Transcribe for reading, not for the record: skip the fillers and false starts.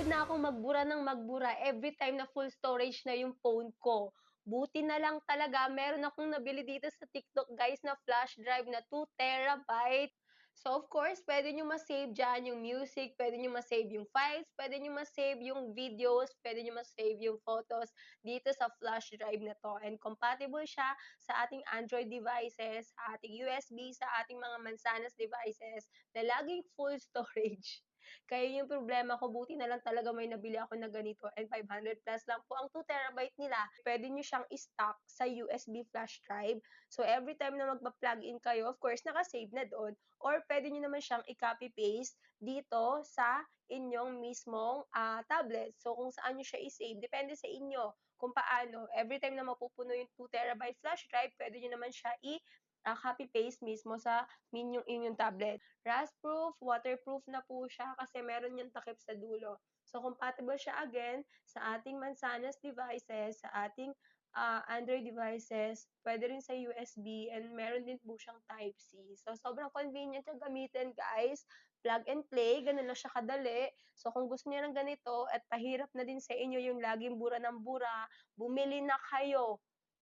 na akong magbura ng magbura every time na full storage na yung phone ko. Buti na lang talaga meron akong nabili dito sa TikTok guys na flash drive na 2 terabyte. So of course, pwede nyo ma-save dyan yung music, pwede nyo ma-save yung files, pwede nyo ma-save yung videos, pwede nyo ma-save yung photos dito sa flash drive na to. And compatible siya sa ating Android devices, sa ating USB, sa ating mga mansanas devices na laging full storage. Kaya yung problema ko, buti na lang talaga may nabili ako na ganito and 500 plus lang po ang 2 terabyte nila. Pwede nyo siyang i-stock sa USB flash drive. So, every time na magpa-plug in kayo, of course, naka-save na doon. Or pwede nyo naman siyang i-copy-paste dito sa inyong mismong tablet. So, kung saan nyo siya i-save, depende sa inyo kung paano. Every time na mapupuno yung 2 terabyte flash drive, pwede nyo naman siya copy-paste mismo sa inyong tablet. Rust-proof, waterproof na po siya kasi meron yung takip sa dulo. So, compatible siya again sa ating mansanas devices, sa ating Android devices, pwede rin sa USB, and meron din po siyang Type-C. So, sobrang convenient siya gamitin, guys. Plug and play, ganun lang siya kadali. So, kung gusto niyo ng ganito at pahirap na din sa inyo yung laging bura ng bura, bumili na kayo